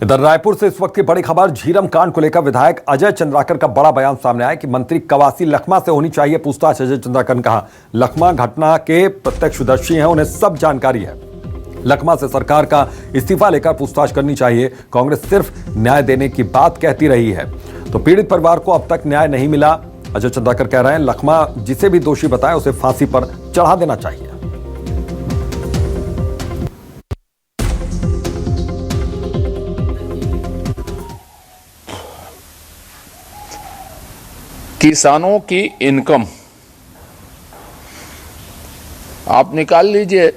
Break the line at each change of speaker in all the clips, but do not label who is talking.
इधर रायपुर से इस वक्त की बड़ी खबर, झीरम कांड को लेकर विधायक अजय चंद्राकर का बड़ा बयान सामने आया कि मंत्री कवासी लखमा से होनी चाहिए पूछताछ। अजय चंद्राकर ने कहा, लखमा घटना के प्रत्यक्षदर्शी हैं, उन्हें सब जानकारी है। लखमा से सरकार का इस्तीफा लेकर पूछताछ करनी चाहिए। कांग्रेस सिर्फ न्याय देने की बात कहती रही है, तो पीड़ित परिवार को अब तक न्याय नहीं मिला। अजय चंद्राकर कह रहे हैं, लखमा जिसे भी दोषी बताए उसे फांसी पर चढ़ा देना चाहिए।
किसानों की इनकम आप निकाल लीजिए।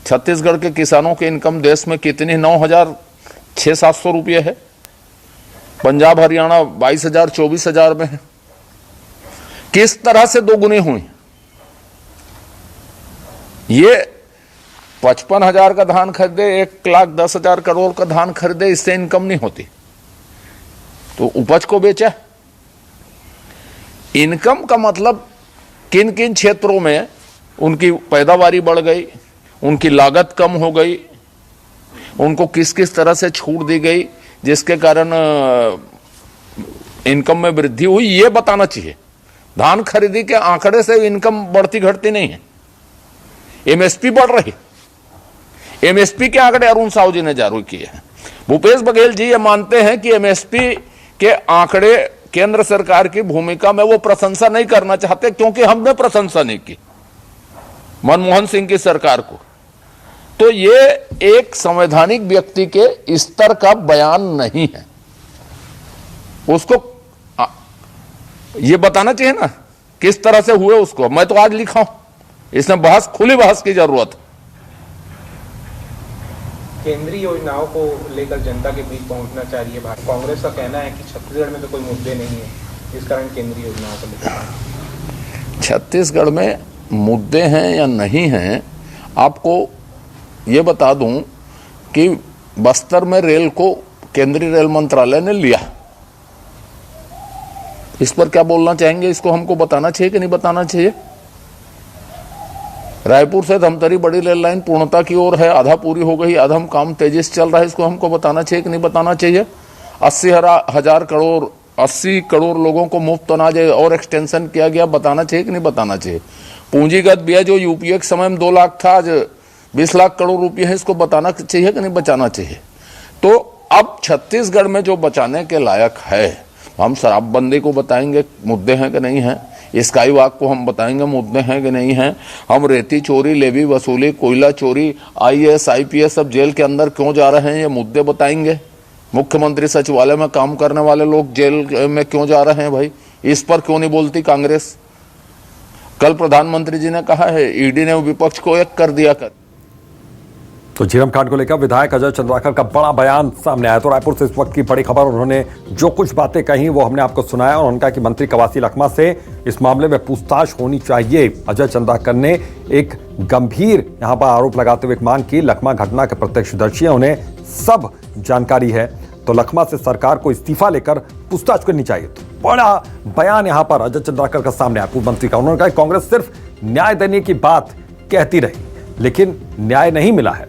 छत्तीसगढ़ के किसानों की इनकम देश में कितनी 9,600-700 रुपये है। पंजाब हरियाणा 22,000-24,000 में है। किस तरह से दोगुनी हुई? ये 55,000 का धान खरीदे, 1,10,000 करोड़ का धान खरीदे, इससे इनकम नहीं होती, तो उपज को बेचा। इनकम का मतलब किन किन क्षेत्रों में उनकी पैदावारी बढ़ गई, उनकी लागत कम हो गई, उनको किस किस तरह से छूट दी गई जिसके कारण इनकम में वृद्धि हुई, ये बताना चाहिए। धान खरीदी के आंकड़े से इनकम बढ़ती घटती नहीं है। एमएसपी बढ़ रही, एमएसपी के आंकड़े अरुण साहू जी ने जारी किए हैं। भूपेश बघेल जी ये मानते हैं कि एमएसपी के आंकड़े केंद्र सरकार की भूमिका में वो प्रशंसा नहीं करना चाहते, क्योंकि हमने प्रशंसा नहीं की मनमोहन सिंह की सरकार को। तो ये एक संवैधानिक व्यक्ति के स्तर का बयान नहीं है। उसको ये बताना चाहिए ना किस तरह से हुए उसको। मैं तो आज लिखा हूं, इसमें बहस, खुली बहस की जरूरत है।
केंद्रीय योजनाओं को लेकर जनता के बीच पहुंचना चाहिए। कांग्रेस का कहना है कि छत्तीसगढ़ में तो कोई मुद्दे नहीं है, इस कारण केंद्रीय योजनाओं को लेकर।
छत्तीसगढ़ में मुद्दे हैं या नहीं हैं, आपको ये बता दूं कि बस्तर में रेल को केंद्रीय रेल मंत्रालय ने लिया। इस पर क्या बोलना चाहेंगे? इसको हमको बताना चाहिए कि नहीं बताना चाहिए? रायपुर से धमतरी बड़ी रेल लाइन पूर्णता की ओर है, आधा पूरी हो गई, आधा काम तेजी से चल रहा है। इसको हमको बताना चाहिए कि नहीं बताना चाहिए? 80 करोड़ लोगों को मुफ्त अनाज और एक्सटेंशन किया गया, बताना चाहिए कि नहीं बताना चाहिए? पूंजीगत व्यय जो यूपीए के समय में 2 लाख था, आज 20 लाख करोड़ रुपये है, इसको बताना चाहिए कि नहीं बचाना चाहिए? तो अब छत्तीसगढ़ में जो बचाने के लायक है, हम शराबबंदी को बताएंगे मुद्दे हैं कि नहीं हैं, स्काई वॉक को हम बताएंगे मुद्दे हैं कि नहीं हैं, हम रेती चोरी, लेवी वसूली, कोयला चोरी, आईएएस आईपीएस सब जेल के अंदर क्यों जा रहे हैं, ये मुद्दे बताएंगे। मुख्यमंत्री सचिवालय में काम करने वाले लोग जेल में क्यों जा रहे हैं भाई, इस पर क्यों नहीं बोलती कांग्रेस? कल प्रधानमंत्री जी ने कहा है ईडी ने विपक्ष को एक कर दिया कर।
तो झीरम कांड को लेकर विधायक अजय चंद्राकर का बड़ा बयान सामने आया। तो रायपुर से इस वक्त की बड़ी खबर, उन्होंने जो कुछ बातें कही वो हमने आपको सुनाया। और उन्होंने कहा कि मंत्री कवासी लखमा से इस मामले में पूछताछ होनी चाहिए। अजय चंद्राकर ने एक गंभीर यहां पर आरोप लगाते हुए मांग की, लखमा घटना के प्रत्यक्षदर्शी हैं, उन्हें सब जानकारी है, तो लखमा से सरकार को इस्तीफा लेकर पूछताछ करनी चाहिए। तो बड़ा बयान यहां पर अजय चंद्राकर का सामने आया पूर्व मंत्री का। उन्होंने कहा कांग्रेस सिर्फ न्याय देने की बात कहती रही, लेकिन न्याय नहीं मिला है।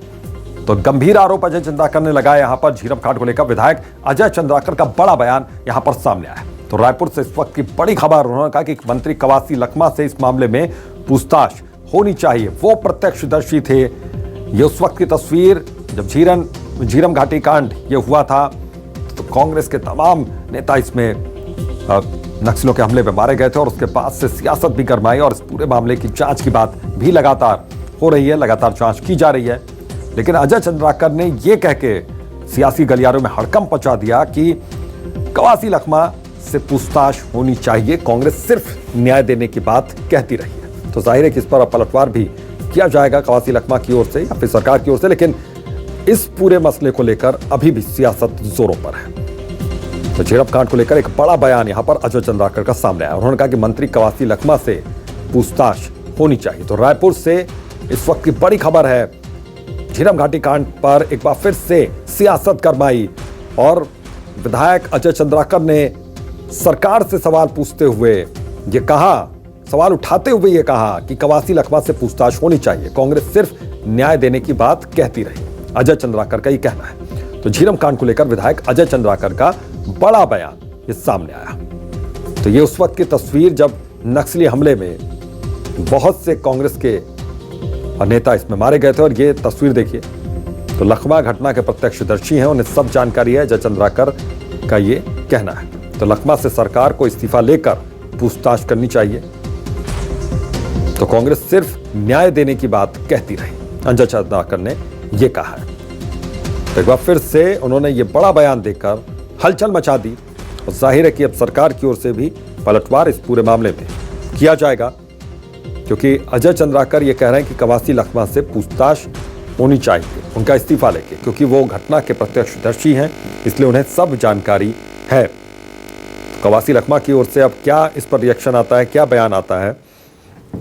तो गंभीर आरोप अजय चंद्राकर ने लगाया यहां पर। झीरम कांड को लेकर विधायक अजय चंद्राकर का बड़ा बयान यहां पर सामने आया। तो रायपुर से इस वक्त की बड़ी खबर, उन्होंने कहा कि मंत्री कवासी लखमा से इस मामले में पूछताछ होनी चाहिए, वो प्रत्यक्षदर्शी थे। ये उस वक्त की तस्वीर जब झीरम घाटी कांड ये हुआ था, तो कांग्रेस के तमाम नेता इसमें नक्सलियों के हमले में मारे गए थे और उसके बाद से सियासत भी गरमाई और इस पूरे मामले की जांच की बात भी लगातार हो रही है, लगातार जांच की जा रही है। लेकिन अजय चंद्राकर ने यह कह के सियासी गलियारों में हड़कंप मचा दिया कि कवासी लखमा से पूछताछ होनी चाहिए, कांग्रेस सिर्फ न्याय देने की बात कहती रही है। तो जाहिर है कि इस पर पलटवार भी किया जाएगा कवासी लखमा की ओर से या फिर सरकार की ओर से, लेकिन इस पूरे मसले को लेकर अभी भी सियासत जोरों पर है। तो झीरम कांड को लेकर एक बड़ा बयान यहां पर अजय चंद्राकर का सामने आया। उन्होंने कहा कि मंत्री कवासी लखमा से पूछताछ होनी चाहिए। तो रायपुर से इस वक्त की बड़ी खबर है, झीरम घाटी कांड पर एक बार फिर से सियासत गरमाई और विधायक अजय चंद्राकर ने सरकार से सवाल पूछते हुए ये कहा, सवाल उठाते हुए ये कहा कि कवासी लखमा से पूछताछ होनी चाहिए, कांग्रेस सिर्फ न्याय देने की बात कहती रही। अजय चंद्राकर का ये कहना है। तो झीरम कांड को लेकर विधायक अजय चंद्राकर का बड़ा बयान ये सामने आया। तो ये उस वक्त की तस्वीर जब नक्सली हमले में बहुत से कांग्रेस के नेता इसमें मारे गए थे, और ये तस्वीर देखिए। तो लखमा घटना के प्रत्यक्षदर्शी हैं, उन्हें सब जानकारी है। अजय चंद्राकर का ये कहना है। तो लखमा से सरकार को इस्तीफा लेकर पूछताछ करनी चाहिए। तो कांग्रेस सिर्फ न्याय देने की बात कहती रही, अजय चंद्राकर ने यह कहा है। तो एक बार फिर से उन्होंने ये बड़ा बयान देकर हलचल मचा दी, और जाहिर है कि अब सरकार की ओर से भी पलटवार इस पूरे मामले में किया जाएगा, क्योंकि अजय चंद्राकर ये कह रहे हैं कि कवासी लखमा से पूछताछ होनी चाहिए, उनका इस्तीफा लेके, क्योंकि वो घटना के प्रत्यक्षदर्शी हैं, इसलिए उन्हें सब जानकारी है। तो कवासी लखमा की ओर से अब क्या इस पर रिएक्शन आता है, क्या बयान आता है,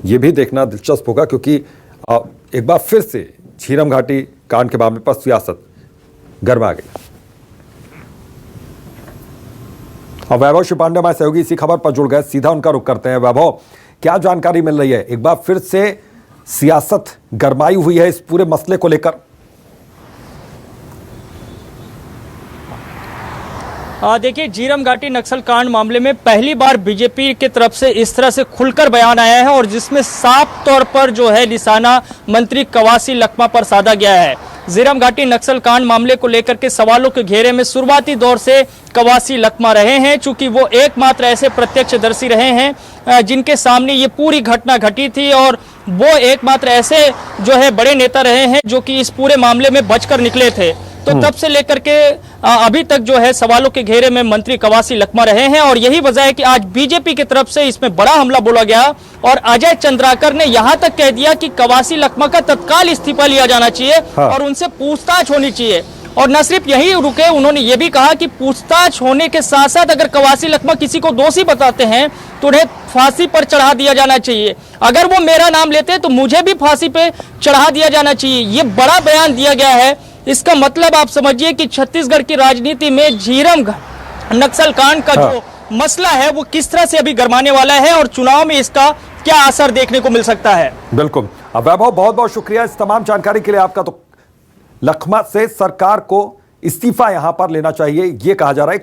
ये भी देखना दिलचस्प होगा, क्योंकि एक बार फिर से झीरम घाटी कांड के मामले पर सियासत गर्मा गई। अब वैभव शिपांडे हमारे सहयोगी इसी खबर पर जुड़ गए, सीधा उनका रुख करते हैं। वैभव, क्या जानकारी मिल रही है? एक बार फिर से सियासत गरमाई हुई है इस पूरे मसले को लेकर।
देखिए, झीरम घाटी नक्सल कांड मामले में पहली बार बीजेपी की तरफ से इस तरह से खुलकर बयान आया है, और जिसमें साफ तौर पर जो है निशाना मंत्री कवासी लखमा पर साधा गया है। झीरम घाटी नक्सल कांड मामले को लेकर के सवालों के घेरे में शुरुआती दौर से कवासी लखमा रहे हैं, चूंकि वो एकमात्र ऐसे प्रत्यक्षदर्शी रहे हैं जिनके सामने ये पूरी घटना घटी थी, और वो एकमात्र ऐसे जो है बड़े नेता रहे हैं जो कि इस पूरे मामले में बचकर निकले थे। तो तब से लेकर के अभी तक जो है सवालों के घेरे में मंत्री कवासी लखमा रहे हैं, और यही वजह है कि आज बीजेपी की तरफ से इसमें बड़ा हमला बोला गया, और अजय चंद्राकर ने यहां तक कह दिया कि कवासी लखमा का तत्काल इस्तीफा लिया जाना चाहिए।
हाँ।
और उनसे पूछताछ होनी चाहिए। और न सिर्फ यही रुके, उन्होंने ये भी कहा कि पूछताछ होने के साथ साथ अगर कवासी लखमा किसी को दोषी बताते हैं तो उन्हें फांसी पर चढ़ा दिया जाना चाहिए। अगर वो मेरा नाम लेते तो मुझे भी फांसी पे चढ़ा दिया जाना चाहिए। ये बड़ा बयान दिया गया है। इसका मतलब आप समझिए कि छत्तीसगढ़ की राजनीति में झीरम नक्सल कांड का जो मसला है वो किस तरह से अभी गरमाने वाला है, और चुनाव में इसका क्या असर देखने को मिल सकता है।
बिल्कुल। अब वैभव, बहुत बहुत शुक्रिया इस तमाम जानकारी के लिए आपका। तो लखमा से सरकार को इस्तीफा यहां पर लेना चाहिए, यह कहा जा रहा है।